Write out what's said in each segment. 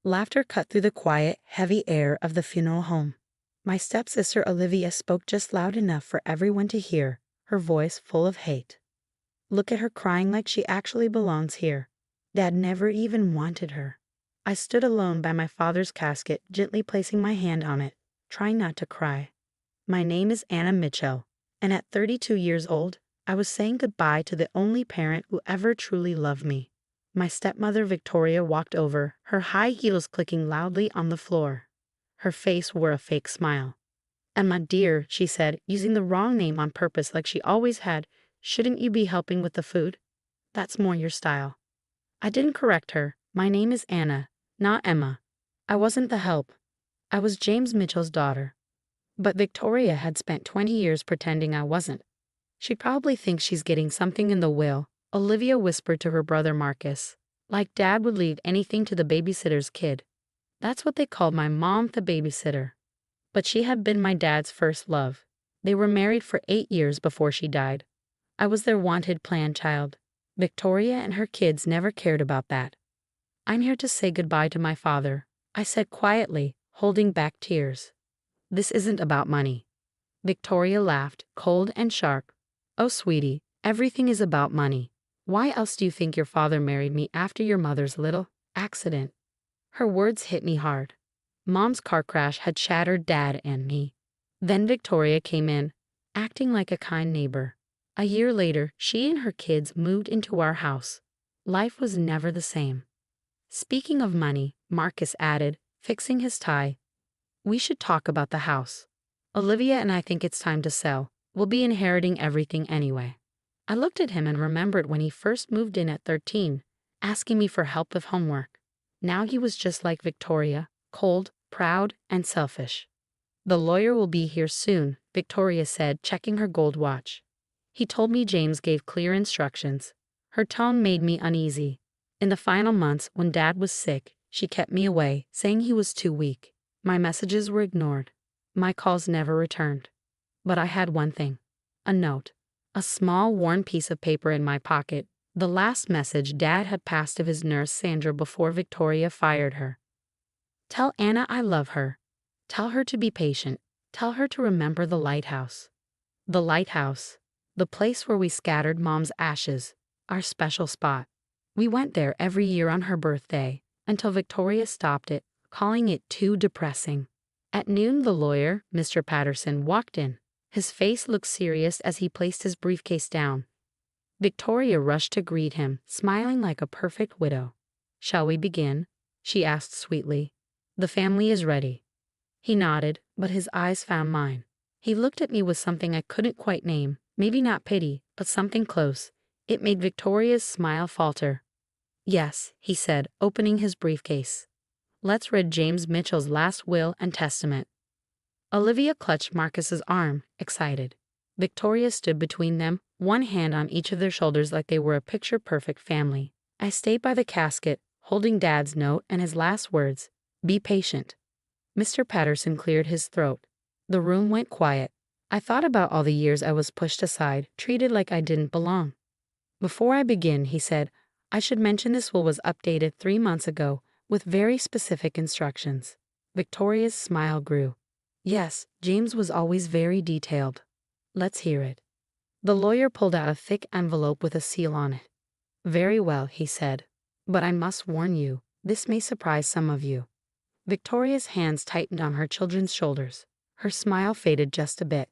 Laughter cut through the quiet, heavy air of the funeral home. My stepsister Olivia spoke just loud enough for everyone to hear, her voice full of hate. Look at her crying like she actually belongs here. Dad never even wanted her. I stood alone by my father's casket, gently placing my hand on it, trying not to cry. My name is Anna Mitchell, and at 32 years old, I was saying goodbye to the only parent who ever truly loved me. My stepmother Victoria walked over, her high heels clicking loudly on the floor. Her face wore a fake smile. "Emma, dear," she said, using the wrong name on purpose like she always had, "shouldn't you be helping with the food? That's more your style." I didn't correct her. My name is Anna, not Emma. I wasn't the help. I was James Mitchell's daughter. But Victoria had spent 20 years pretending I wasn't. "She probably thinks she's getting something in the will," Olivia whispered to her brother Marcus. "Like Dad would leave anything to the babysitter's kid." That's what they called my mom, the babysitter. But she had been my dad's first love. They were married for 8 years before she died. I was their wanted plan child. Victoria and her kids never cared about that. "I'm here to say goodbye to my father," I said quietly, holding back tears. "This isn't about money." Victoria laughed, cold and sharp. "Oh, sweetie, everything is about money. Why else do you think your father married me after your mother's little accident?" Her words hit me hard. Mom's car crash had shattered Dad and me. Then Victoria came in, acting like a kind neighbor. A year later, she and her kids moved into our house. Life was never the same. "Speaking of money," Marcus added, fixing his tie, "we should talk about the house. Olivia and I think it's time to sell. We'll be inheriting everything anyway." I looked at him and remembered when he first moved in at 13, asking me for help with homework. Now he was just like Victoria, cold, proud, and selfish. "The lawyer will be here soon," Victoria said, checking her gold watch. "He told me James gave clear instructions." Her tone made me uneasy. In the final months, when Dad was sick, she kept me away, saying he was too weak. My messages were ignored. My calls never returned. But I had one thing. A note. A small, worn piece of paper in my pocket. The last message Dad had passed to his nurse Sandra before Victoria fired her. "Tell Anna I love her. Tell her to be patient. Tell her to remember the lighthouse." The lighthouse. The place where we scattered Mom's ashes. Our special spot. We went there every year on her birthday, until Victoria stopped it, calling it too depressing. At noon, the lawyer, Mr. Patterson, walked in. His face looked serious as he placed his briefcase down. Victoria rushed to greet him, smiling like a perfect widow. "Shall we begin?" she asked sweetly. "The family is ready." He nodded, but his eyes found mine. He looked at me with something I couldn't quite name, maybe not pity, but something close. It made Victoria's smile falter. "Yes," he said, opening his briefcase. "Let's read James Mitchell's last will and testament." Olivia clutched Marcus's arm, excited. Victoria stood between them, one hand on each of their shoulders like they were a picture-perfect family. I stayed by the casket, holding Dad's note and his last words, "Be patient." Mr. Patterson cleared his throat. The room went quiet. I thought about all the years I was pushed aside, treated like I didn't belong. "Before I begin," he said, "I should mention this will was updated 3 months ago, with very specific instructions." Victoria's smile grew. "Yes, James was always very detailed." "Let's hear it." The lawyer pulled out a thick envelope with a seal on it. "Very well," he said. "But I must warn you, this may surprise some of you." Victoria's hands tightened on her children's shoulders. Her smile faded just a bit.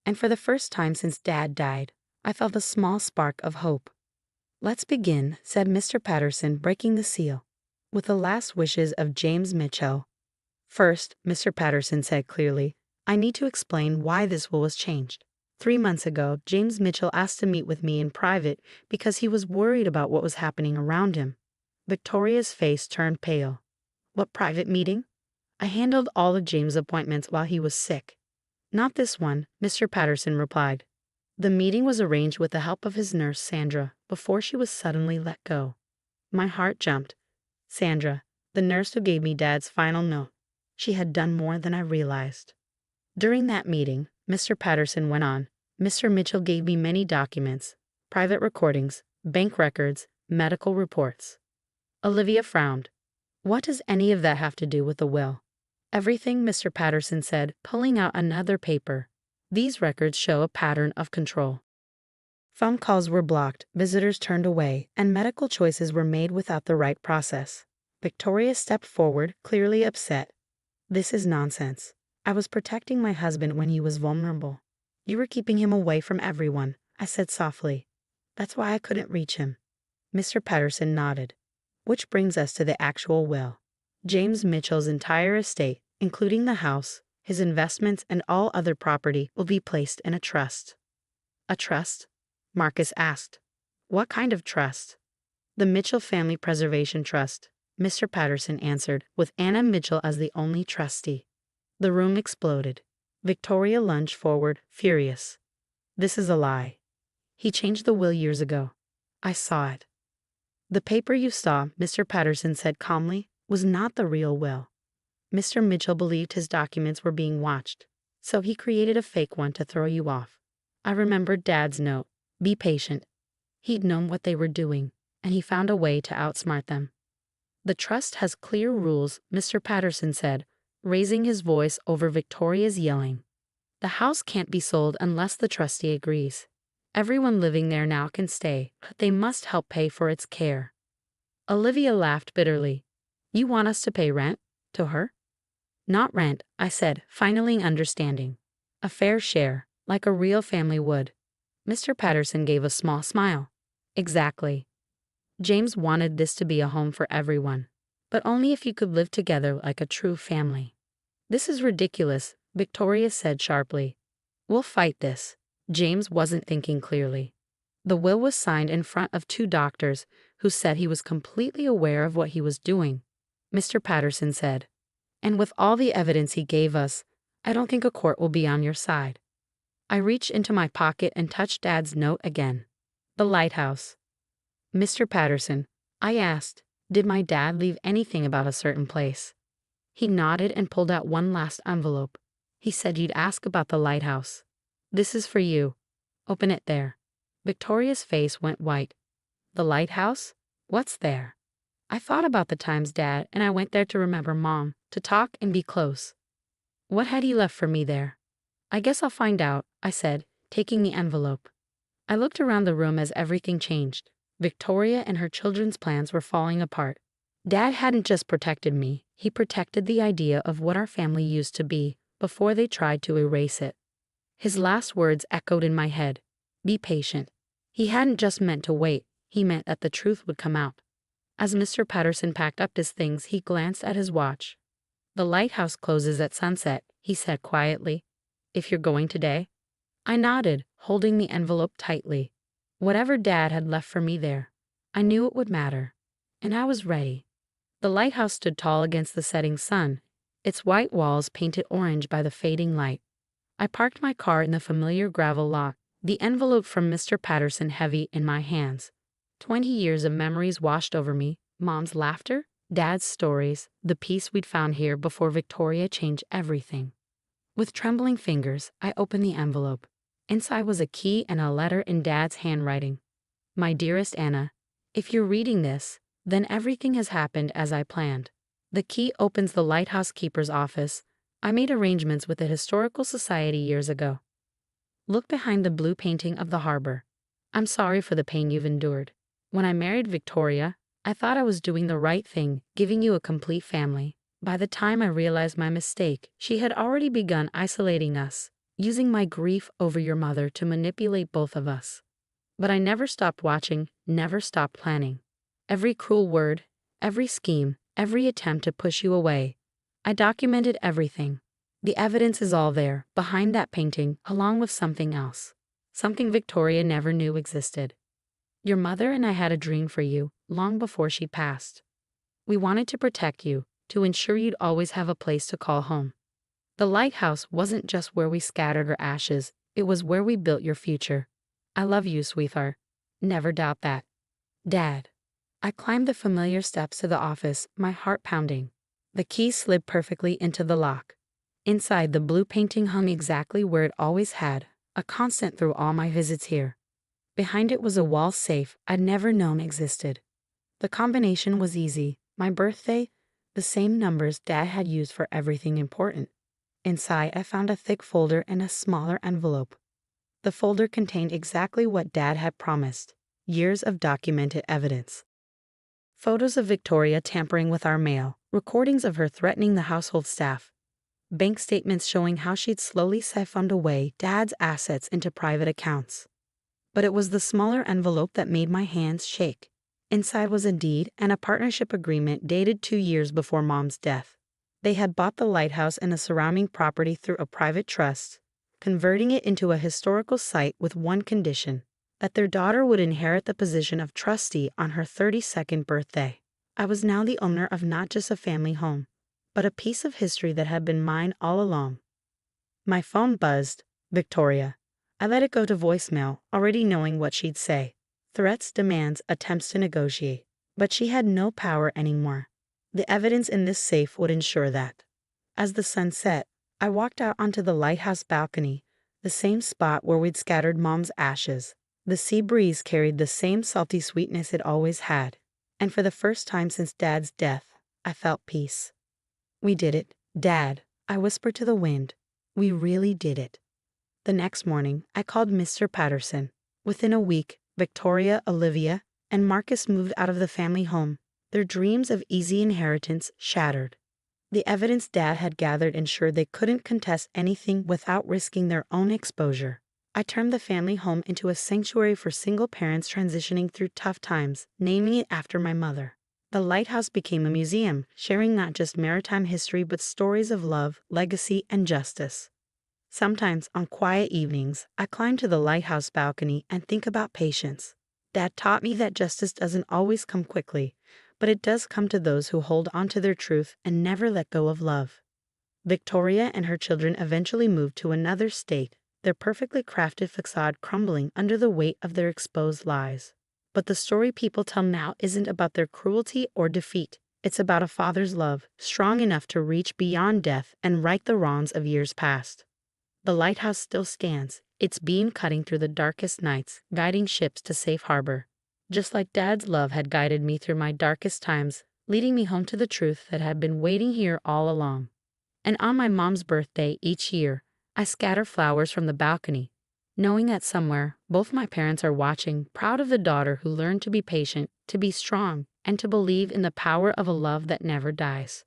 And for the first time since Dad died, I felt a small spark of hope. "Let's begin," said Mr. Patterson, breaking the seal, "with the last wishes of James Mitchell." "First," Mr. Patterson said clearly, "I need to explain why this will was changed. 3 months ago, James Mitchell asked to meet with me in private because he was worried about what was happening around him." Victoria's face turned pale. "What private meeting?" "I handled all of James' appointments while he was sick." "Not this one," Mr. Patterson replied. "The meeting was arranged with the help of his nurse, Sandra, before she was suddenly let go." My heart jumped. Sandra, the nurse who gave me Dad's final note. She had done more than I realized. "During that meeting," Mr. Patterson went on, "Mr. Mitchell gave me many documents, private recordings, bank records, medical reports." Olivia frowned. What does any of that have to do with the will? Everything, Mr. Patterson said, pulling out another paper. These records show a pattern of control. Phone calls were blocked, visitors turned away, and medical choices were made without the right process. Victoria stepped forward, clearly upset. This is nonsense. I was protecting my husband when he was vulnerable. You were keeping him away from everyone, I said softly. That's why I couldn't reach him. Mr. Patterson nodded. Which brings us to the actual will. James Mitchell's entire estate, including the house, his investments, and all other property, will be placed in a trust. A trust? Marcus asked. What kind of trust? The Mitchell Family Preservation Trust, Mr. Patterson answered, with Anna Mitchell as the only trustee. The room exploded. Victoria lunged forward, furious. This is a lie. He changed the will years ago. I saw it. The paper you saw, Mr. Patterson said calmly, was not the real will. Mr. Mitchell believed his documents were being watched, so he created a fake one to throw you off. I remembered Dad's note. Be patient. He'd known what they were doing, and he found a way to outsmart them. The trust has clear rules, Mr. Patterson said, raising his voice over Victoria's yelling. The house can't be sold unless the trustee agrees. Everyone living there now can stay, but they must help pay for its care. Olivia laughed bitterly. You want us to pay rent? To her? Not rent, I said, finally understanding. A fair share, like a real family would. Mr. Patterson gave a small smile. Exactly. James wanted this to be a home for everyone, but only if you could live together like a true family. This is ridiculous, Victoria said sharply. We'll fight this. James wasn't thinking clearly. The will was signed in front of two doctors who said he was completely aware of what he was doing, Mr. Patterson said. And with all the evidence he gave us, I don't think a court will be on your side. I reached into my pocket and touched Dad's note again. The lighthouse. Mr. Patterson, I asked, did my dad leave anything about a certain place? He nodded and pulled out one last envelope. He said you'd ask about the lighthouse. This is for you. Open it there. Victoria's face went white. The lighthouse? What's there? I thought about the times, Dad, and I went there to remember Mom, to talk and be close. What had he left for me there? I guess I'll find out, I said, taking the envelope. I looked around the room as everything changed. Victoria and her children's plans were falling apart. Dad hadn't just protected me, he protected the idea of what our family used to be before they tried to erase it. His last words echoed in my head. Be patient. He hadn't just meant to wait, he meant that the truth would come out. As Mr. Patterson packed up his things, he glanced at his watch. The lighthouse closes at sunset, he said quietly. If you're going today? I nodded, holding the envelope tightly. Whatever Dad had left for me there, I knew it would matter. And I was ready. The lighthouse stood tall against the setting sun, its white walls painted orange by the fading light. I parked my car in the familiar gravel lot, the envelope from Mr. Patterson heavy in my hands. 20 years of memories washed over me, Mom's laughter, Dad's stories, the peace we'd found here before Victoria changed everything. With trembling fingers, I opened the envelope. Inside was a key and a letter in Dad's handwriting. My dearest Anna, if you're reading this, then everything has happened as I planned. The key opens the lighthouse keeper's office. I made arrangements with the Historical Society years ago. Look behind the blue painting of the harbor. I'm sorry for the pain you've endured. When I married Victoria, I thought I was doing the right thing, giving you a complete family. By the time I realized my mistake, she had already begun isolating us, using my grief over your mother to manipulate both of us. But I never stopped watching, never stopped planning. Every cruel word, every scheme, every attempt to push you away. I documented everything. The evidence is all there, behind that painting, along with something else. Something Victoria never knew existed. Your mother and I had a dream for you, long before she passed. We wanted to protect you, to ensure you'd always have a place to call home. The lighthouse wasn't just where we scattered our ashes, it was where we built your future. I love you, sweetheart. Never doubt that. Dad. I climbed the familiar steps to the office, my heart pounding. The key slid perfectly into the lock. Inside, the blue painting hung exactly where it always had, a constant through all my visits here. Behind it was a wall safe I'd never known existed. The combination was easy. My birthday, the same numbers Dad had used for everything important. Inside, I found a thick folder and a smaller envelope. The folder contained exactly what Dad had promised: years of documented evidence. Photos of Victoria tampering with our mail, recordings of her threatening the household staff, bank statements showing how she'd slowly siphoned away Dad's assets into private accounts. But it was the smaller envelope that made my hands shake. Inside was a deed and a partnership agreement dated 2 years before Mom's death. They had bought the lighthouse and the surrounding property through a private trust, converting it into a historical site with one condition: that their daughter would inherit the position of trustee on her 32nd birthday. I was now the owner of not just a family home, but a piece of history that had been mine all along. My phone buzzed. Victoria. I let it go to voicemail, already knowing what she'd say. Threats, demands, attempts to negotiate. But she had no power anymore. The evidence in this safe would ensure that. As the sun set, I walked out onto the lighthouse balcony, the same spot where we'd scattered Mom's ashes. The sea breeze carried the same salty sweetness it always had. And for the first time since Dad's death, I felt peace. We did it, Dad, I whispered to the wind. We really did it. The next morning, I called Mr. Patterson. Within a week, Victoria, Olivia, and Marcus moved out of the family home, their dreams of easy inheritance shattered. The evidence Dad had gathered ensured they couldn't contest anything without risking their own exposure. I turned the family home into a sanctuary for single parents transitioning through tough times, naming it after my mother. The lighthouse became a museum, sharing not just maritime history but stories of love, legacy, and justice. Sometimes, on quiet evenings, I climb to the lighthouse balcony and think about patience. Dad taught me that justice doesn't always come quickly, but it does come to those who hold on to their truth and never let go of love. Victoria and her children eventually moved to another state, their perfectly crafted facade crumbling under the weight of their exposed lies. But the story people tell now isn't about their cruelty or defeat. It's about a father's love, strong enough to reach beyond death and right the wrongs of years past. The lighthouse still stands, its beam cutting through the darkest nights, guiding ships to safe harbor. Just like Dad's love had guided me through my darkest times, leading me home to the truth that had been waiting here all along. And on my mom's birthday each year, I scatter flowers from the balcony, knowing that somewhere, both my parents are watching, proud of the daughter who learned to be patient, to be strong, and to believe in the power of a love that never dies.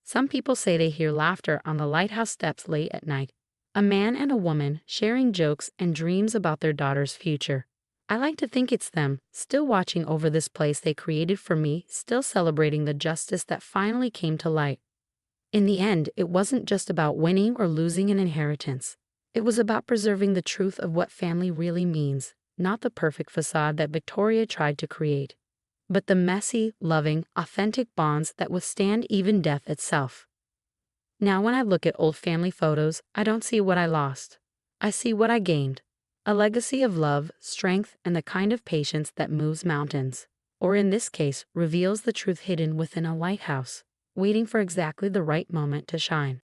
Some people say they hear laughter on the lighthouse steps late at night, a man and a woman sharing jokes and dreams about their daughter's future. I like to think it's them, still watching over this place they created for me, still celebrating the justice that finally came to light. In the end, it wasn't just about winning or losing an inheritance. It was about preserving the truth of what family really means, not the perfect facade that Victoria tried to create, but the messy, loving, authentic bonds that withstand even death itself. Now when I look at old family photos, I don't see what I lost. I see what I gained. A legacy of love, strength, and the kind of patience that moves mountains. Or in this case, reveals the truth hidden within a lighthouse, waiting for exactly the right moment to shine.